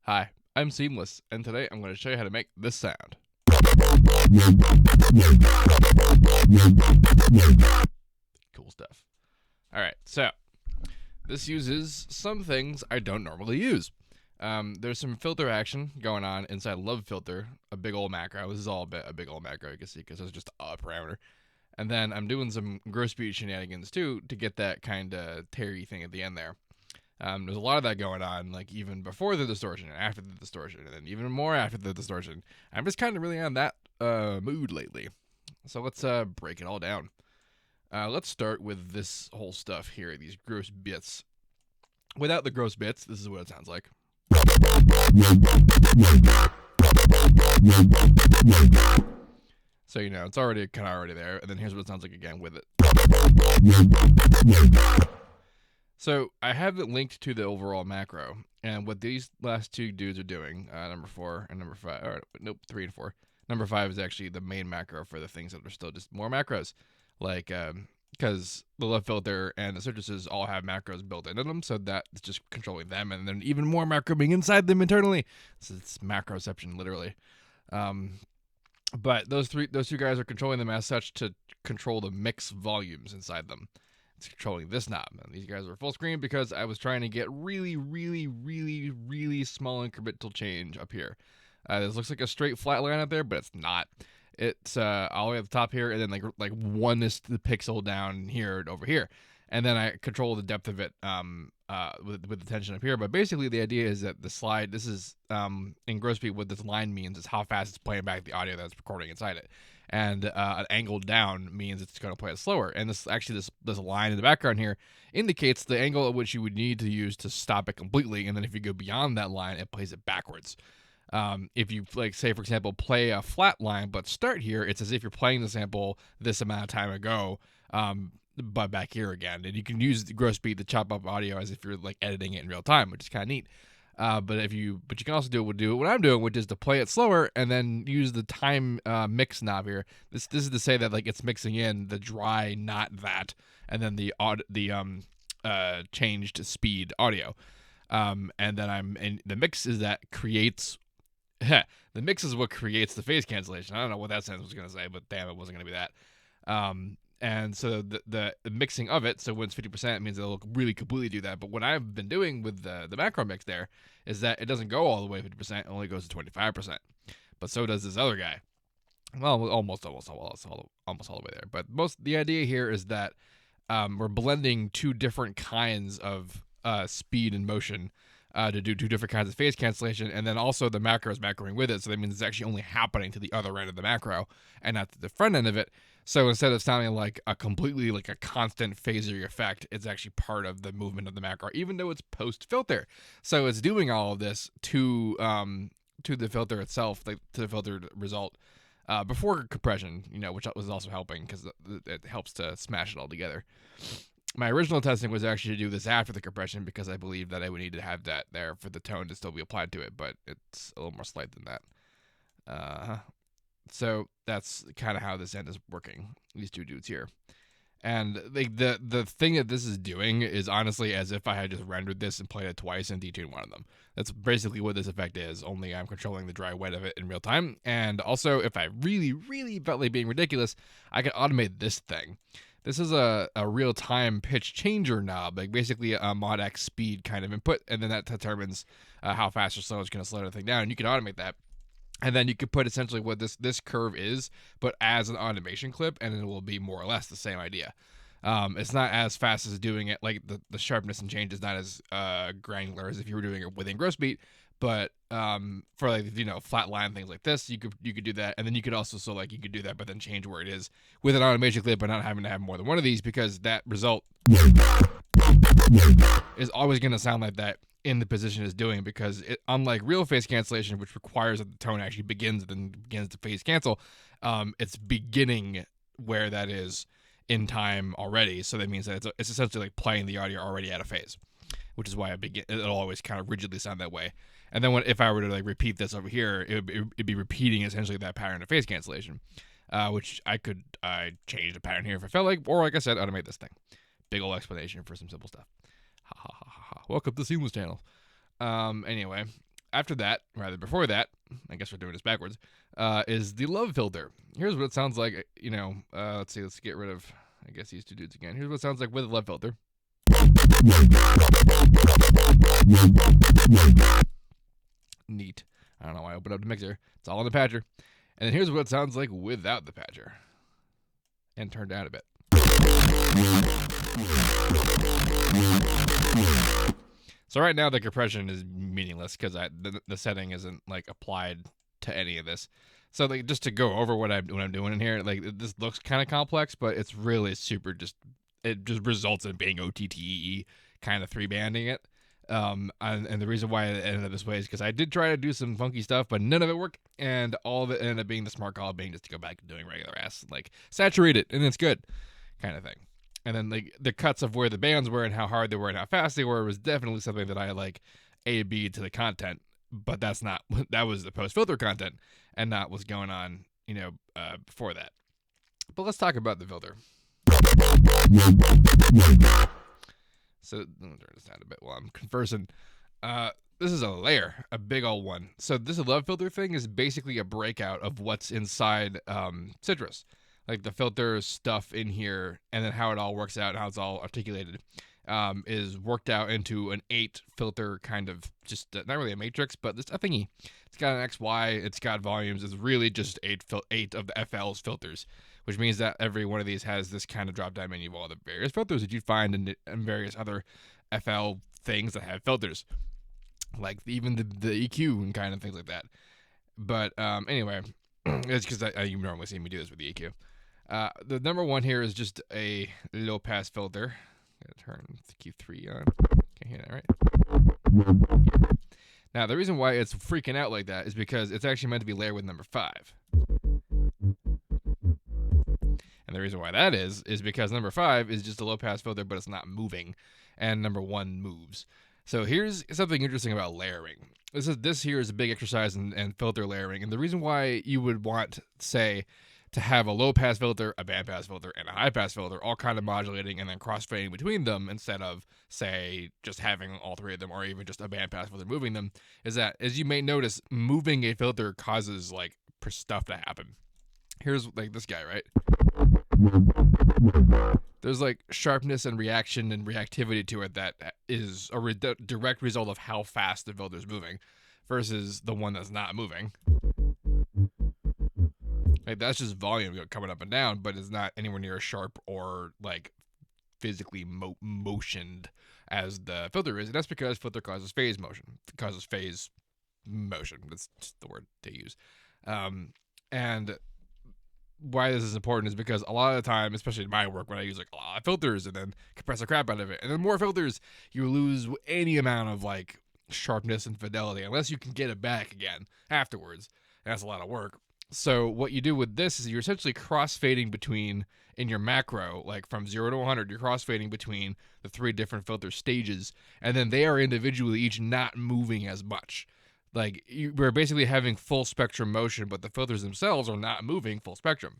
Hi, I'm Seamless, and today I'm going to show you how to make this sound. Cool stuff. Alright, so this uses some things I don't normally use. There's some filter action going on inside Philter, a big old macro. This is all a big old macro, you can see, because it's just a parameter. And then I'm doing some gross beat shenanigans too to get that kind of Terry thing at the end there. There's a lot of that going on, like even before the distortion and after the distortion, and then even more after the distortion. I'm just kind of really on that mood lately. So let's break it all down. Let's start with this whole stuff here, these gross bits. Without the gross bits, this is what it sounds like. So, you know, it's already kind of already there. And then here's what it sounds like again with it. So I have it linked to the overall macro, and what these last two dudes are doing, number 4 and number 5, or nope, 3 and 4. Number 5 is actually the main macro for the things that are still just more macros, like because the Love Filter and the Sytruses all have macros built into them, so that's just controlling them, and then even more macro being inside them internally. So it's macroception, literally. But those two guys are controlling them as such to control the mix volumes inside them. It's controlling this knob. And these guys are full screen because I was trying to get really, really, really, really small incremental change up here. This looks like a straight flat line up there, but it's not. It's all the way at the top here, and then like one is the pixel down here and over here, and then I control the depth of it with the tension up here. But basically, the idea is that the slide, this is in gross beat, what this line means is how fast it's playing back the audio that's recording inside it. And an angle down means it's going to play it slower. And this line in the background here indicates the angle at which you would need to use to stop it completely. And then if you go beyond that line, it plays it backwards. If you, like, say, for example, play a flat line but start here, it's as if you're playing the sample this amount of time ago, but back here again. And you can use the gross beat to chop up audio as if you're like editing it in real time, which is kind of neat. But you can also do what I'm doing, which is to play it slower and then use the time mix knob here. This is to say that like it's mixing in the dry, not that, and then the changed speed audio. And then the mix is that creates. The mix is what creates the phase cancellation. I don't know what that sentence was gonna say, but damn, it wasn't gonna be that. And so the mixing of it, so when it's 50%, it means it'll really completely do that. But what I've been doing with the macro mix there is that it doesn't go all the way 50%, it only goes to 25%. But so does this other guy. Well, almost all the way there. But the idea here is that we're blending two different kinds of speed and motion to do two different kinds of phase cancellation, and then also the macro is macroing with it, so that means it's actually only happening to the other end of the macro and not to the front end of it. So instead of sounding like a completely like a constant phaser effect, it's actually part of the movement of the macro, even though it's post filter. So it's doing all of this to the filter itself, like to the filtered result before compression, you know, which was also helping because it helps to smash it all together. My original testing was actually to do this after the compression because I believed that I would need to have that there for the tone to still be applied to it, but it's a little more slight than that. So that's kind of how this end is working, these two dudes here. And the thing that this is doing is honestly as if I had just rendered this and played it twice and detuned one of them. That's basically what this effect is, only I'm controlling the dry wet of it in real time. And also, if I really, really felt like being ridiculous, I could automate this thing. This is a real-time pitch changer knob, like basically a mod X speed kind of input, and then that determines how fast or slow it's going to slow the thing down. And you can automate that. And then you could put essentially what this curve is, but as an automation clip, and it will be more or less the same idea. It's not as fast as doing it, like the sharpness and change is not as granular as if you were doing it within gross beat. But for like, you know, flat line things like this, you could do that, and then you could also you could do that, but then change where it is with an automation clip, but not having to have more than one of these, because that result is always going to sound like that in the position it's doing, because unlike real phase cancellation, which requires that the tone actually begins to phase cancel, it's beginning where that is in time already. So that means that it's essentially like playing the audio already out of phase, which is why it'll always kind of rigidly sound that way. And then if I were to like repeat this over here, it'd be repeating essentially that pattern of phase cancellation, which I change the pattern here if I felt like, or like I said, automate this thing. Big old explanation for some simple stuff. Ha ha ha ha ha. Welcome to the Seamless channel. Anyway, after that, rather before that, I guess we're doing this backwards, is the love filter. Here's what it sounds like, let's see, let's get rid of, I guess, these two dudes again. Here's what it sounds like with a love filter. Neat. I don't know why I opened up the mixer. It's all in the patcher. And then here's what it sounds like without the patcher. And turned down a bit. So right now the compression is meaningless because the setting isn't like applied to any of this. So like just to go over what I'm doing in here, like this looks kind of complex, but it's really super it just results in being OTTE kind of 3-banding it. And the reason why it ended up this way is because I did try to do some funky stuff, but none of it worked, and all of it ended up being the smart call being just to go back to doing regular ass, like saturate it, and it's good, kind of thing. And then like the cuts of where the bands were and how hard they were and how fast they were was definitely something that I like A/B to the content, but that was the post filter content, and not what's going on, before that. But let's talk about the filter. So let me turn this down a bit while I'm conversing. This is a layer, a big old one. So this love filter thing is basically a breakout of what's inside Sytrus. Like the filter stuff in here, and then how it all works out and how it's all articulated, is worked out into an 8 filter kind of, just not really a matrix, but this a thingy. It's got an XY, it's got volumes. It's really just 8 of the FL's filters, which means that every one of these has this kind of drop down menu of all the various filters that you'd find in various other FL things that have filters, like even the EQ and kind of things like that. But anyway, it's because you normally see me do this with the EQ. The number one here is just a low pass filter. I'm gonna turn the Q3 on. Can't hear that, right? Now the reason why it's freaking out like that is because it's actually meant to be layered with number 5. And the reason why that is because number 5 is just a low pass filter, but it's not moving, and number 1 moves. So here's something interesting about layering. This here is a big exercise in filter layering, and the reason why you would want, say, to have a low pass filter, a band pass filter, and a high pass filter all kind of modulating and then crossfading between them instead of, say, just having all 3 of them, or even just a band pass filter moving them, is that, as you may notice, moving a filter causes like stuff to happen. Here's like this guy, right? There's like sharpness and reaction and reactivity to it that is a direct result of how fast the filter's moving versus the one that's not moving. Like that's just volume coming up and down, but it's not anywhere near as sharp or like physically motioned as the filter is. And that's because filter causes phase motion. It causes phase motion. That's just the word they use. And why this is important is because a lot of the time, especially in my work, when I use like a lot of filters and then compress the crap out of it, and then more filters, you lose any amount of like sharpness and fidelity unless you can get it back again afterwards. And that's a lot of work. So what you do with this is you're essentially crossfading between, in your macro, like from 0 to 100, you're crossfading between the 3 different filter stages, and then they are individually each not moving as much. Like we're basically having full spectrum motion, but the filters themselves are not moving full spectrum.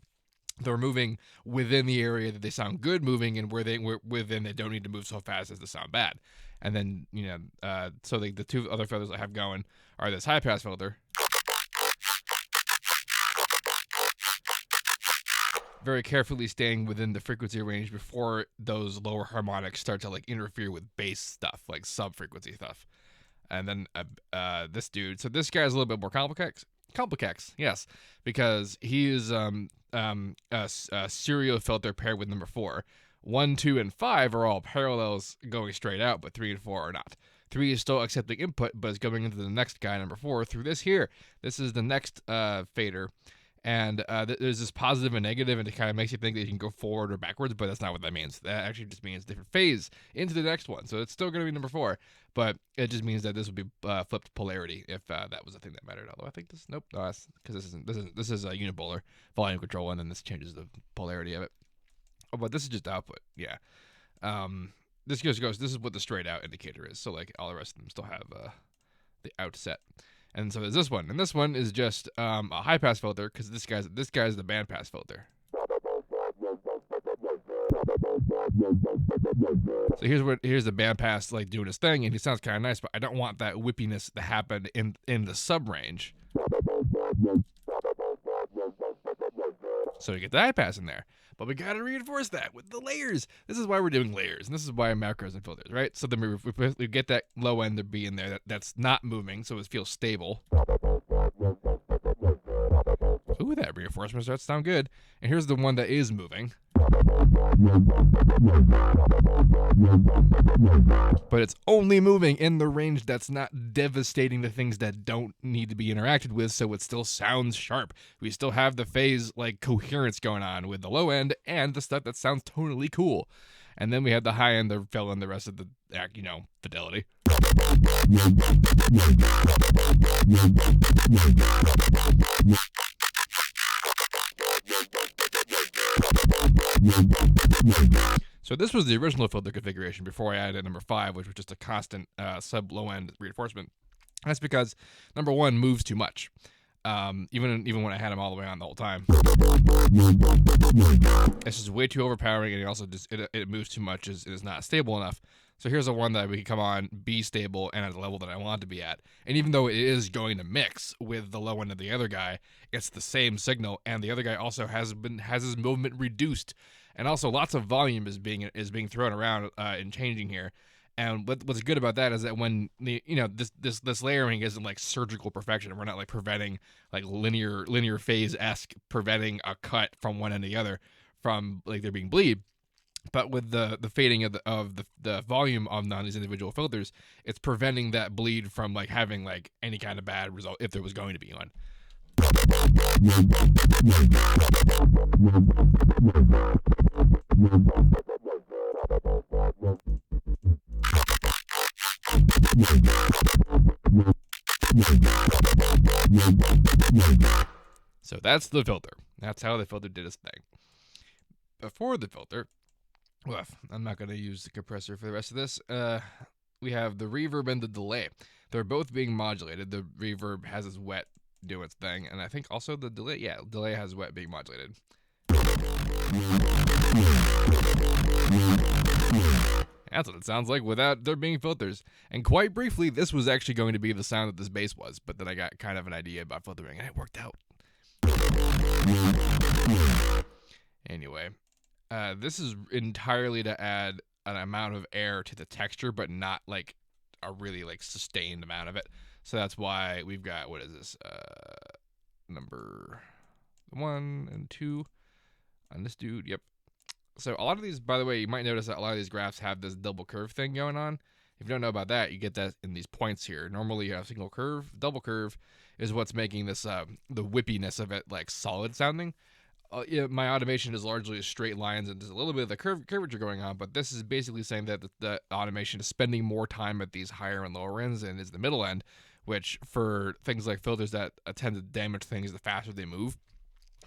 They're moving within the area that they sound good moving, and within they don't need to move so fast as to sound bad. And then so the 2 other filters I have going are this high pass filter, very carefully staying within the frequency range before those lower harmonics start to like interfere with bass stuff, like sub-frequency stuff. And then this dude, so this guy's a little bit more complex, yes, because he is a serial filter paired with number 4. 1, 2, and 5 are all parallels going straight out, but 3 and 4 are not. 3 is still accepting input, but is going into the next guy, number 4, through this here. This is the next fader. And there's this positive and negative, and it kind of makes you think that you can go forward or backwards, but that's not what that means. That actually just means different phase into the next one. So it's still going to be number 4, but it just means that this would be flipped polarity if that was the thing that mattered. Although I think this, nope, no, because this is a unipolar volume control, and then this changes the polarity of it. Oh, but this is just output, yeah. This goes. This is what the straight out indicator is. So like all the rest of them still have the out set. And so there's this one, and this one is just a high pass filter because this guy's the band pass filter. So here's the bandpass like doing his thing, and he sounds kind of nice, but I don't want that whippiness to happen in the sub range. So we get the high pass in there, but we gotta reinforce that with the layers. This is why we're doing layers, and this is why macros and filters, right? So then we get that low end to be in there that's not moving, so it feels stable. Ooh, that reinforcement starts to sound good. And here's the one that is moving. But it's only moving in the range that's not devastating the things that don't need to be interacted with, so it still sounds sharp. We still have the phase like coherence going on with the low end and the stuff that sounds tonally cool. And then we have the high end that fill in the rest of the, fidelity. So this was the original filter configuration before I added number 5, which was just a constant sub low end reinforcement. That's because number 1 moves too much. Even when I had him all the way on the whole time, it's just way too overpowering, and it also just it moves too much. It is not stable enough. So here's a one that we can come on, be stable, and at the level that I want it to be at. And even though it is going to mix with the low end of the other guy, it's the same signal, and the other guy also has his movement reduced, and also lots of volume is being thrown around and changing here. And what's good about that is that when this layering isn't like surgical perfection. We're not like preventing like linear phase-esque preventing a cut from one end to the other from like there being bleed. But with the fading of the volume on these individual filters, it's preventing that bleed from like having like any kind of bad result if there was going to be one. So that's the filter. That's how the filter did its thing. Before the filter, well, I'm not going to use the compressor for the rest of this. We have the reverb and the delay. They're both being modulated. The reverb has its wet do its thing, and I think also the delay has wet being modulated. That's what it sounds like without there being filters. And quite briefly, this was actually going to be the sound that this bass was, but then I got kind of an idea about filtering, and it worked out. Anyway, this is entirely to add an amount of air to the texture, but not like a really like sustained amount of it. So that's why we've got, what is this? Number 1 and 2 on this dude. Yep. So a lot of these, by the way, you might notice that a lot of these graphs have this double curve thing going on. If you don't know about that, you get that in these points here. Normally you have single curve. Double curve is what's making this, the whippiness of it like solid sounding. My automation is largely straight lines and there's a little bit of the curvature going on, but this is basically saying that the automation is spending more time at these higher and lower ends and is the middle end, which for things like filters that tend to damage things the faster they move,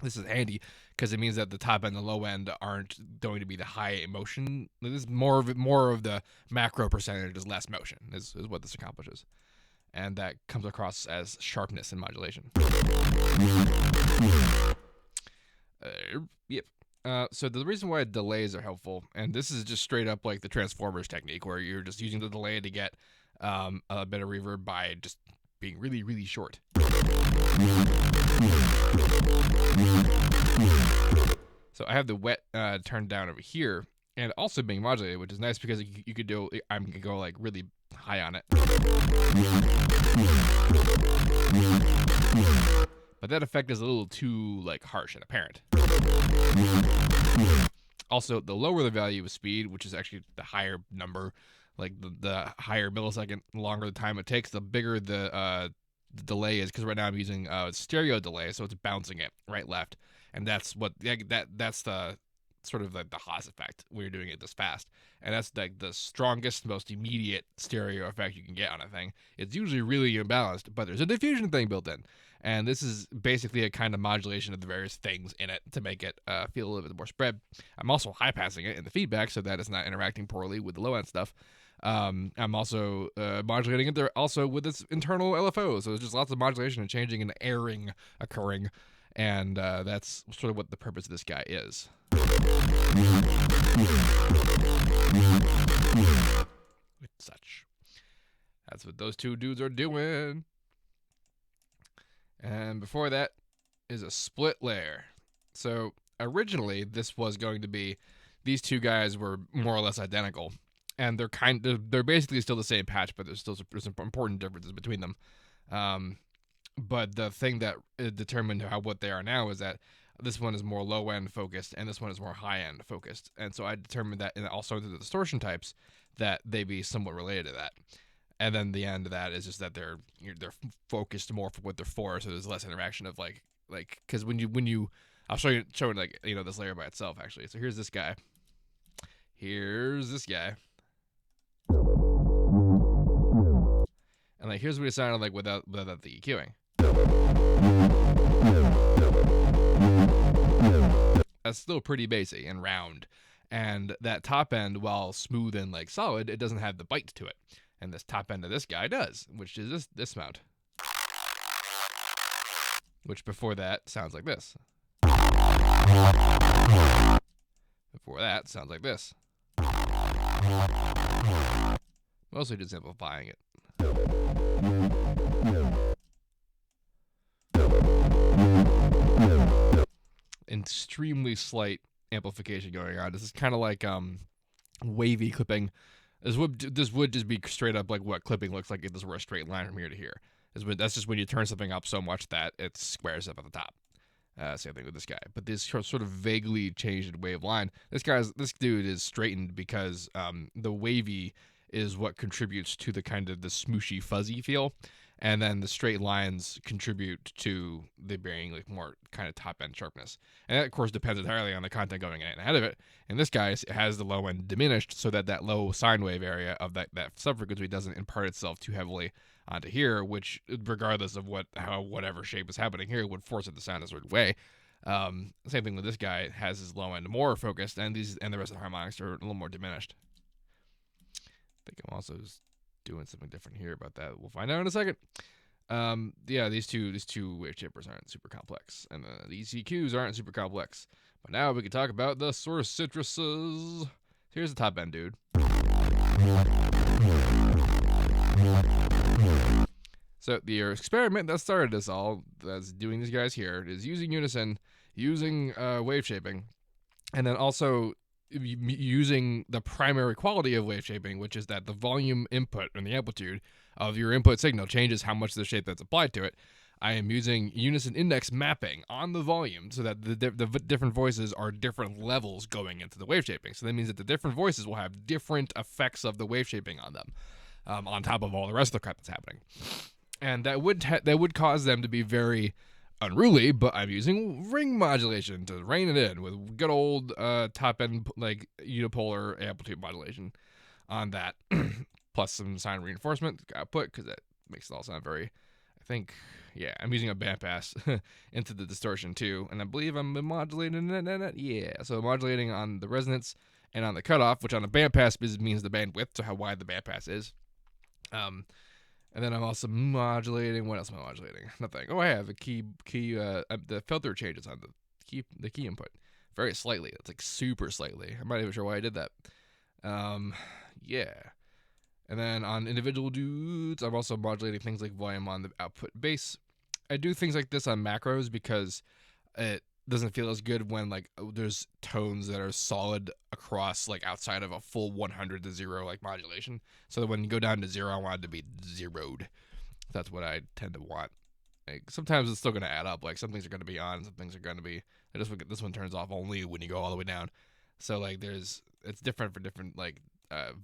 this is handy because it means that the top and the low end aren't going to be the high motion. This is more of the macro percentage is less motion is what this accomplishes. And that comes across as sharpness in modulation. Yep. So the reason why delays are helpful, and this is just straight up like the Transformers technique, where you're just using the delay to get a bit of reverb by just being really, really short. So I have the wet turned down over here, and also being modulated, which is nice because you could do. I can go like really high on it. But that effect is a little too like harsh and apparent. Also, the lower the value of speed, which is actually the higher number, like the higher millisecond, longer the time it takes, the bigger the delay is. Because right now I'm using stereo delay, so it's bouncing it right left, and that's the sort of like the Haas effect when you're doing it this fast. And that's like the strongest, most immediate stereo effect you can get on a thing. It's usually really imbalanced, but there's a diffusion thing built in. And this is basically a kind of modulation of the various things in it to make it feel a little bit more spread. I'm also high passing it in the feedback so that it's not interacting poorly with the low end stuff. I'm also modulating it there also with its internal LFO. So there's just lots of modulation and changing and airing occurring. And that's sort of what the purpose of this guy is. With such. That's what those two dudes are doing. And before that is a split layer. So originally this was going to be, these two guys were more or less identical. And they're basically still the same patch, but there's some important differences between them. But the thing that determined what they are now is that this one is more low end focused and this one is more high end focused. And so I determined that, and also the distortion types, that they be somewhat related to that. And then the end of that is just that they're focused more for what they're for, so there's less interaction of like because when you I'll show like this layer by itself actually. So here's this guy. Here's this guy. And like here's what it sounded like without the EQing. That's still pretty basic and round. And that top end, while smooth and like solid, it doesn't have the bite to it. And this top end of this guy does, which is this mount. Which before that sounds like this. Before that sounds like this. Mostly just simplifying it. Extremely slight amplification going on. This is kind of like wavy clipping. This would just be straight up like what clipping looks like if this were a straight line from here to here. That's just when you turn something up so much that it squares up at the top. Same thing with this guy. But this sort of vaguely changed wave line. This dude is straightened because the wavy is what contributes to the kind of the smooshy fuzzy feel. And then the straight lines contribute to the being like more kind of top end sharpness. And that, of course, depends entirely on the content going in and ahead of it. And this guy has the low end diminished so that low sine wave area of that subfrequency doesn't impart itself too heavily onto here, which, regardless of whatever shape is happening here, would force it to sound a certain way. Same thing with this guy. It has his low end more focused, and the rest of the harmonics are a little more diminished. I think I'm also doing something different here about that. We'll find out in a second. Yeah, these two wave shapers aren't super complex, and the ECQs aren't super complex. But now we can talk about the source Sytruses. Here's the top end dude. So the experiment that started this all, that's doing these guys here, is using Unison, using wave shaping, and then also using the primary quality of wave shaping, which is that the volume input and the amplitude of your input signal changes how much the shape that's applied to it. I am using Unison index mapping on the volume so that the different voices are different levels going into the wave shaping. So that means that the different voices will have different effects of the wave shaping on them, on top of all the rest of the crap that's happening. And that would cause them to be very unruly, but I'm using ring modulation to rein it in with good old top end like unipolar amplitude modulation on that, plus some sine reinforcement output because that makes it all sound very. I'm using a bandpass into the distortion too, and I believe I'm modulating it. Yeah, so modulating on the resonance and on the cutoff, which on a bandpass means the bandwidth, so how wide the bandpass is. And then I'm also modulating. What else am I modulating? Nothing. Oh, I have a key. The filter changes on the key input very slightly. It's like super slightly. I'm not even sure why I did that. Yeah. And then on individual dudes, I'm also modulating things like volume on the output bass. I do things like this on macros because it doesn't feel as good when like there's tones that are solid across like outside of a full 100 to 0 like modulation. So that when you go down to 0, I want it to be zeroed. That's what I tend to want. Like sometimes it's still going to add up. Like some things are going to be on, some things are going to be. This one turns off only when you go all the way down. So like it's different for different like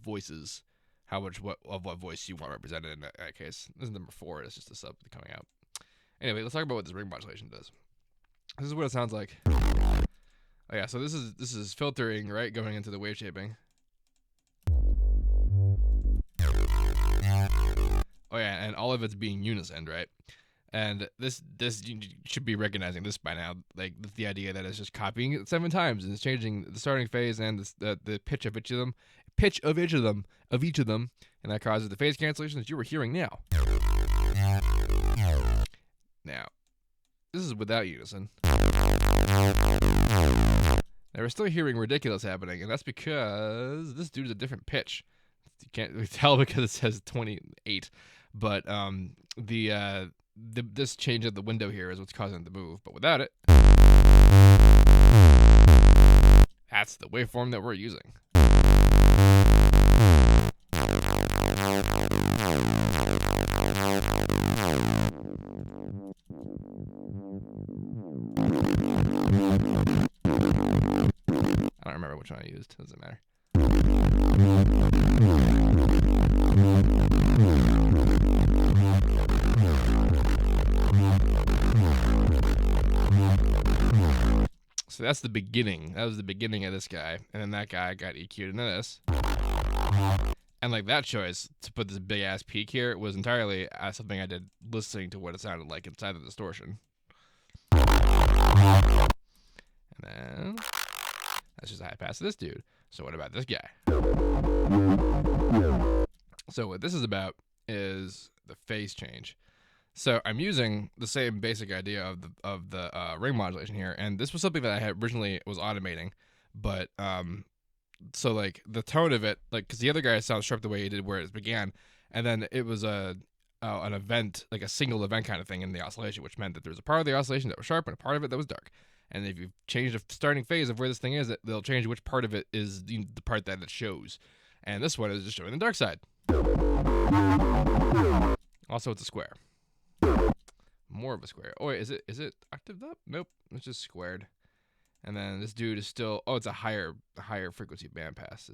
voices. How much what voice you want represented in that case. This is number 4. It's just a sub coming out. Anyway, let's talk about what this ring modulation does. This is what it sounds like. Oh yeah, so this is filtering, right, going into the wave shaping. Oh yeah, and all of it's being unison, right? And this you should be recognizing this by now. Like the idea that it's just copying it 7 times and it's changing the starting phase and the pitch of each of them, and that causes the phase cancellation that you were hearing now. Now, this is without Unison. Now we're still hearing ridiculous happening, and that's because this dude is a different pitch. You can't tell because it says 28, but this change of the window here is what's causing it to move. But without it, that's the waveform that we're using. I don't remember which one I used. Doesn't matter. So that's the beginning. That was the beginning of this guy. And then that guy got EQ'd into this. And like that choice to put this big ass peak here was entirely something I did listening to what it sounded like inside the distortion. And then that's just a high pass to this dude. So what about this guy? So what this is about is the phase change. So I'm using the same basic idea of the ring modulation here, and this was something that I had originally was automating, but so like the tone of it, like because the other guy sounds sharp the way he did where it began, and then it was an event, like a single event kind of thing in the oscillation, which meant that there was a part of the oscillation that was sharp and a part of it that was dark. And if you change the starting phase of where this thing is, they'll change which part of it is the part that it shows. And this one is just showing the dark side. Also, it's a square. More of a square. Oh wait, is it octaved up? Nope, it's just squared. And then this dude is still, oh, it's a higher frequency bandpass.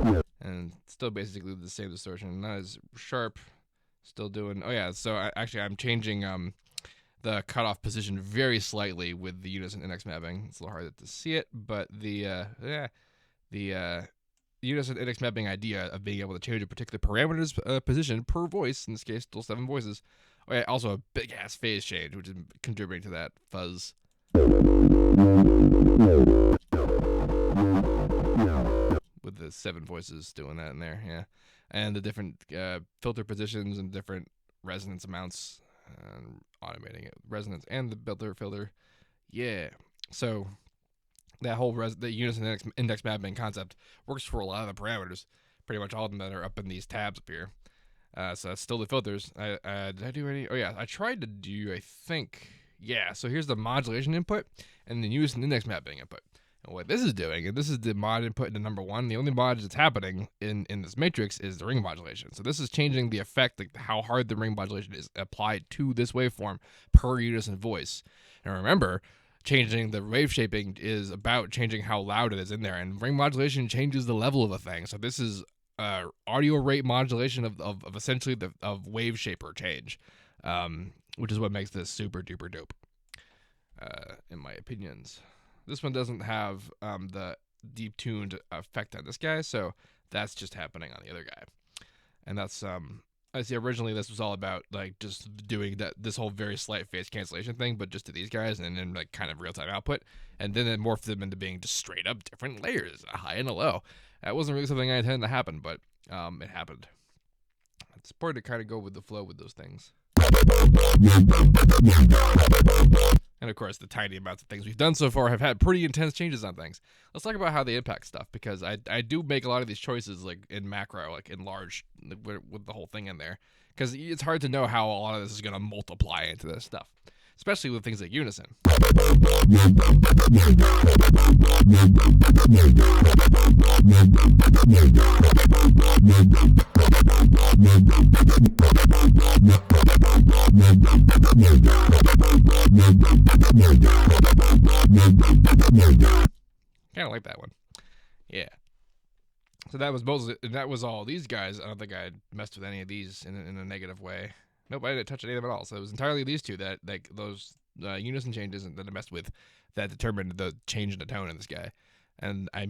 Yeah. And still basically the same distortion, not as sharp. Still doing, oh yeah, so I'm changing the cutoff position very slightly with the Unison index mapping. It's a little hard to see it, but the Unison index mapping idea of being able to change a particular parameter's position per voice, in this case, still 7 voices. Oh yeah, also a big ass phase change, which is contributing to that fuzz. With the 7 voices doing that in there, yeah. And the different filter positions and different resonance amounts, automating it, resonance and the filter, yeah. So that whole the Unison index mapping concept works for a lot of the parameters, pretty much all of them that are up in these tabs up here. So that's still the filters. Did I do any? Oh yeah, I tried to do, I think, yeah. So here's the modulation input and the Unison index mapping input. And what this is doing, and this is the mod input into number 1, the only mod that's happening in this matrix is the ring modulation. So this is changing the effect, like how hard the ring modulation is applied to this waveform per Unison voice. And remember, changing the wave shaping is about changing how loud it is in there, and ring modulation changes the level of a thing. So this is audio rate modulation of essentially of wave shaper change, which is what makes this super duper dope, in my opinions. This one doesn't have the deep tuned effect on this guy, so that's just happening on the other guy. And that's I see originally this was all about like just doing this whole very slight phase cancellation thing, but just to these guys and then like kind of real time output, and then it morphed them into being just straight up different layers, a high and a low. That wasn't really something I intended to happen, but it happened. It's important to kind of go with the flow with those things. And of course, the tiny amounts of things we've done so far have had pretty intense changes on things. Let's talk about how they impact stuff, because I do make a lot of these choices like in macro, like in large, with the whole thing in there, because it's hard to know how a lot of this is going to multiply into this stuff, especially with things like Unison. Kind of like that one. Yeah. So that was mostly, that was all these guys. I don't think I messed with any of these in a negative way. Nope, I didn't touch any of them at all. So it was entirely these two that, like, those Unison changes that I messed with that determined the change in the tone in this guy. And I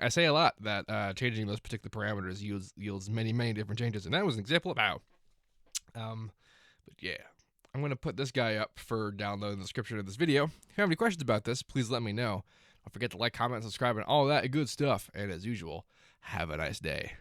say a lot that changing those particular parameters yields many different changes, and that was an example of how. But yeah, I'm gonna put this guy up for download in the description of this video. If you have any questions about this, please let me know. Don't forget to like, comment, subscribe, and all that good stuff. And as usual, have a nice day.